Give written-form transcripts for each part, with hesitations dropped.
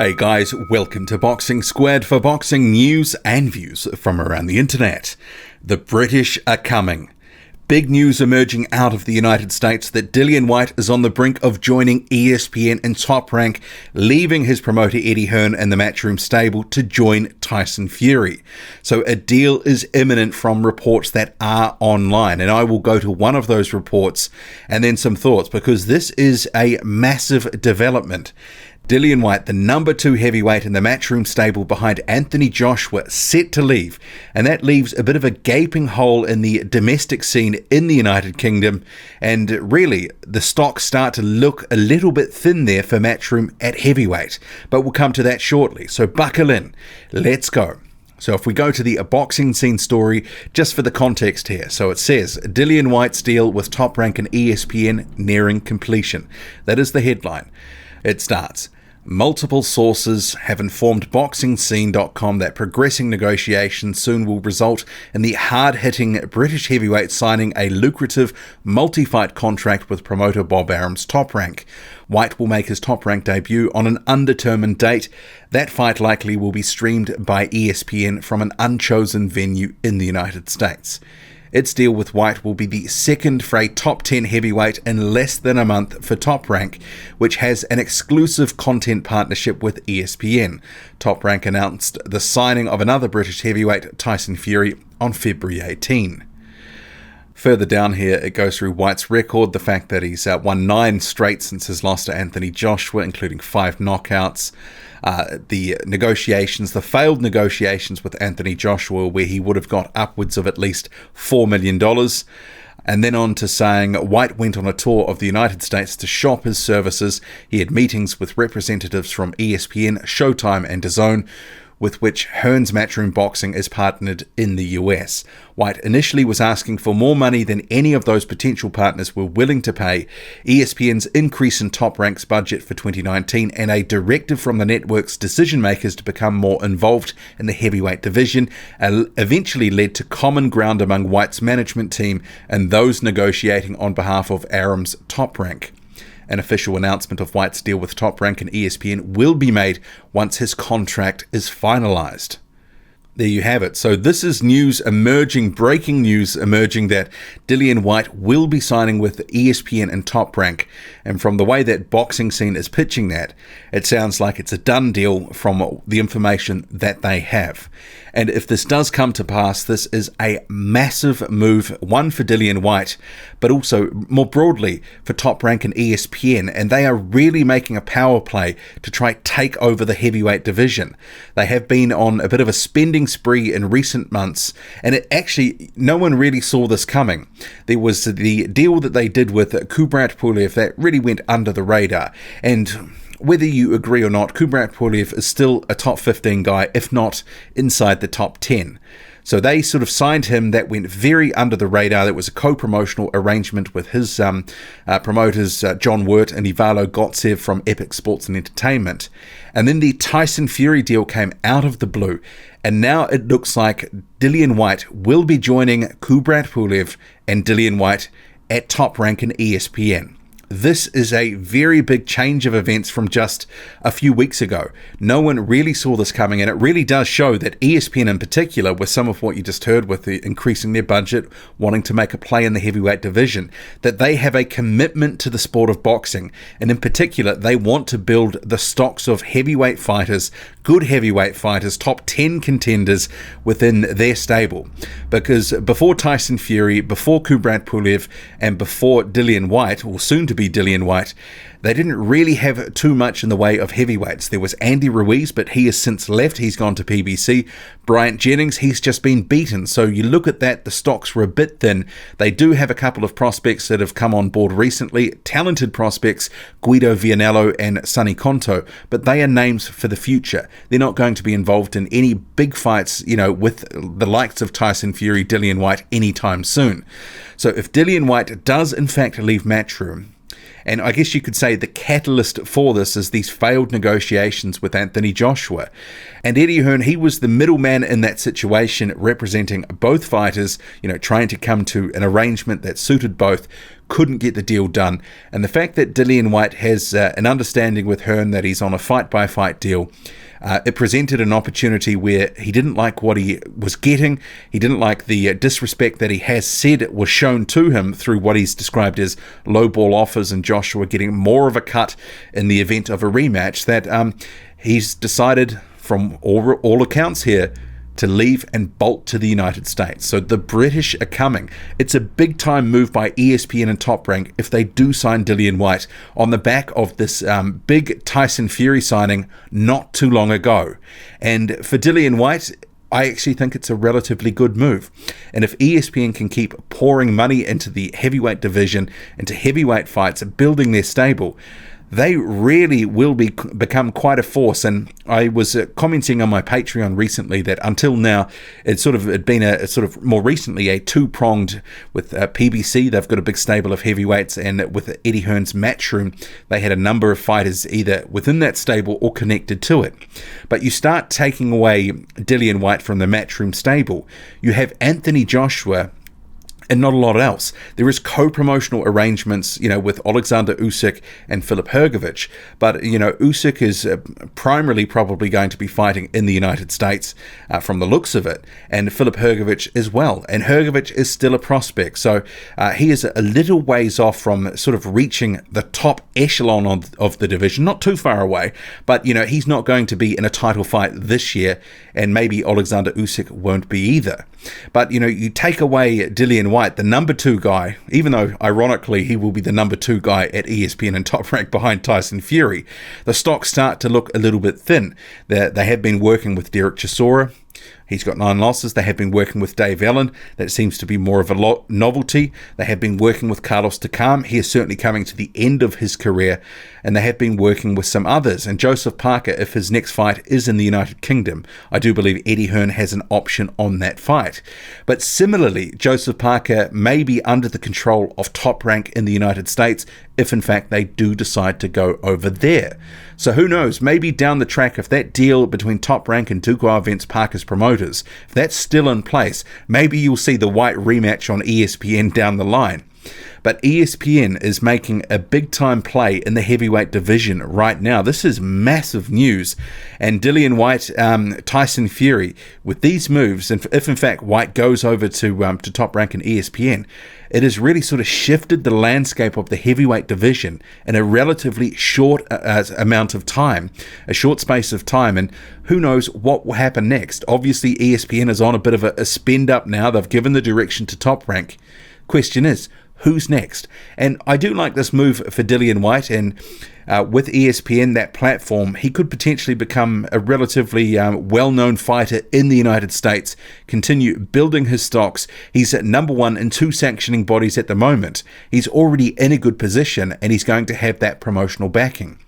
Hey guys, welcome to Boxing Squared for boxing news and views from around the internet. The British are coming. Big news emerging out of the United States that Dillian Whyte is on the brink of joining ESPN and Top Rank, leaving his promoter Eddie Hearn and the Matchroom stable to join Tyson Fury. So a deal is imminent from reports that are online, and I will go to one of those reports and then some thoughts, because this is a massive development. Dillian Whyte, the number 2 heavyweight in the Matchroom stable behind Anthony Joshua, set to leave, and that leaves a bit of a gaping hole in the domestic scene in the United Kingdom, and really the stocks start to look a little bit thin there for Matchroom at heavyweight, but we'll come to that shortly, so buckle in, let's go. So if we go to the boxing scene story, just for the context here, so it says, Dillian Whyte's deal with Top Rank and ESPN nearing completion. That is the headline. It starts, multiple sources have informed BoxingScene.com that progressing negotiations soon will result in the hard-hitting British heavyweight signing a lucrative multi-fight contract with promoter Bob Arum's Top Rank. Whyte will make his Top Rank debut on an undetermined date. That fight likely will be streamed by ESPN from an unchosen venue in the United States. Its deal with Whyte will be the second for a top 10 heavyweight in less than a month for Top Rank, which has an exclusive content partnership with ESPN. Top Rank announced the signing of another British heavyweight, Tyson Fury, on February 18. Further down here, it goes through Whyte's record, the fact that he's won 9 straight since his loss to Anthony Joshua, including 5 knockouts. The negotiations, the failed negotiations with Anthony Joshua, where he would have got upwards of at least $4 million. And then on to saying Whyte went on a tour of the United States to shop his services. He had meetings with representatives from ESPN, Showtime and DAZN, with which Hearn's Matchroom Boxing is partnered in the US. Whyte initially was asking for more money than any of those potential partners were willing to pay. ESPN's increase in Top Rank's budget for 2019 and a directive from the network's decision makers to become more involved in the heavyweight division eventually led to common ground among Whyte's management team and those negotiating on behalf of Arum's Top Rank. An official announcement of Whyte's deal with Top Rank and ESPN will be made once his contract is finalized. There you have it. So this is news emerging, breaking news emerging that Dillian Whyte will be signing with ESPN and Top Rank. And from the way that Boxing Scene is pitching that, it sounds like it's a done deal from the information that they have. And if this does come to pass, this is a massive move, one for Dillian Whyte, but also more broadly for Top Rank and ESPN. And they are really making a power play to try take over the heavyweight division. They have been on a bit of a spending spree in recent months, and it actually, no one really saw this coming. There was the deal that they did with Kubrat Pulev that really went under the radar, and whether you agree or not, Kubrat Pulev is still a top 15 guy, if not inside the top 10. So they sort of signed him. That went very under the radar. That was a co-promotional arrangement with his promoters, John Wirt and Ivalo Gotsev from Epic Sports and Entertainment. And then the Tyson Fury deal came out of the blue. And now it looks like Dillian Whyte will be joining Kubrat Pulev and Dillian Whyte at Top Rank and ESPN. This is a very big change of events from just a few weeks ago. No one really saw this coming, and it really does show that ESPN in particular, with some of what you just heard with the increasing their budget, wanting to make a play in the heavyweight division, that they have a commitment to the sport of boxing, and in particular, they want to build the stocks of heavyweight fighters, good heavyweight fighters, top 10 contenders within their stable. Because before Tyson Fury, before Kubrat Pulev, and before Dillian Whyte, or soon to be Dillian Whyte, they didn't really have too much in the way of heavyweights. There was Andy Ruiz, but he has since left. He's gone to PBC. Bryant Jennings, he's just been beaten. So you look at that, the stocks were a bit thin. They do have a couple of prospects that have come on board recently, talented prospects, Guido Vianello and Sonny Conto, but they are names for the future. They're not going to be involved in any big fights, with the likes of Tyson Fury, Dillian Whyte anytime soon. So if Dillian Whyte does in fact leave Matchroom, and I guess you could say the catalyst for this is these failed negotiations with Anthony Joshua. And Eddie Hearn, he was the middleman in that situation, representing both fighters, trying to come to an arrangement that suited both. couldn't get the deal done. And the fact that Dillian Whyte has an understanding with Hearn that he's on a fight-by-fight deal, it presented an opportunity where he didn't like what he was getting. He didn't like the disrespect that he has said was shown to him through what he's described as low-ball offers and Joshua getting more of a cut in the event of a rematch, that he's decided, from all accounts here, to leave and bolt to the United States. So the British are coming. It's a big-time move by ESPN and Top Rank if they do sign Dillian Whyte on the back of this big Tyson Fury signing not too long ago. And for Dillian Whyte, I actually think it's a relatively good move. And if ESPN can keep pouring money into the heavyweight division, into heavyweight fights, building their stable, they really will become quite a force. And I was commenting on my Patreon recently that until now, it'd been a sort of more recently a two-pronged with PBC. They've got a big stable of heavyweights, and with Eddie Hearn's Matchroom, they had a number of fighters either within that stable or connected to it. But you start taking away Dillian Whyte from the Matchroom stable, you have Anthony Joshua and not a lot else. There is co-promotional arrangements, with Alexander Usyk and Filip Hrgović, but Usyk is primarily probably going to be fighting in the United States from the looks of it, and Filip Hrgović as well. And Hrgović is still a prospect, so he is a little ways off from sort of reaching the top echelon of the division. Not too far away, but he's not going to be in a title fight this year, and maybe Alexander Usyk won't be either. But you take away Dillian Whyte, the number 2 guy, even though ironically he will be the number 2 guy at ESPN and Top Rank behind Tyson Fury, the stocks start to look a little bit thin. They have been working with Derek Chisora. He's got 9 losses. They have been working with Dave Allen. That seems to be more of a novelty. They have been working with Carlos Takam. He is certainly coming to the end of his career. And they have been working with some others. And Joseph Parker, if his next fight is in the United Kingdom, I do believe Eddie Hearn has an option on that fight. But similarly, Joseph Parker may be under the control of Top Rank in the United States if in fact they do decide to go over there. So who knows, maybe down the track, if that deal between Top Rank and Duke Events Parker's promoters, if that's still in place, maybe you'll see the Whyte rematch on ESPN down the line. But ESPN is making a big-time play in the heavyweight division right now. This is massive news. And Dillian Whyte, Tyson Fury, with these moves, and if in fact Whyte goes over to Top Rank and ESPN, it has really sort of shifted the landscape of the heavyweight division in a relatively short amount of time, a short space of time. And who knows what will happen next. Obviously, ESPN is on a bit of a spend up now. They've given the direction to Top Rank. Question is, who's next? And I do like this move for Dillian Whyte, and with ESPN, that platform, he could potentially become a relatively well-known fighter in the United States, continue building his stocks. He's at number 1 in 2 sanctioning bodies at the moment. He's already in a good position, and he's going to have that promotional backing.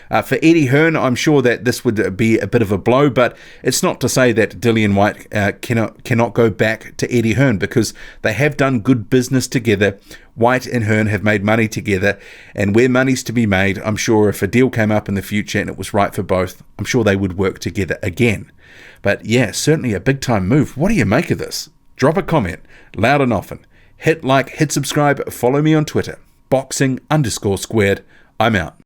For Eddie Hearn, I'm sure that this would be a bit of a blow, but it's not to say that Dillian Whyte cannot go back to Eddie Hearn, because they have done good business together. Whyte and Hearn have made money together, and where money's to be made, I'm sure if a deal came up in the future and it was right for both, I'm sure they would work together again. But yeah, certainly a big-time move. What do you make of this? Drop a comment, loud and often. Hit like, hit subscribe, follow me on Twitter, boxing_squared. I'm out.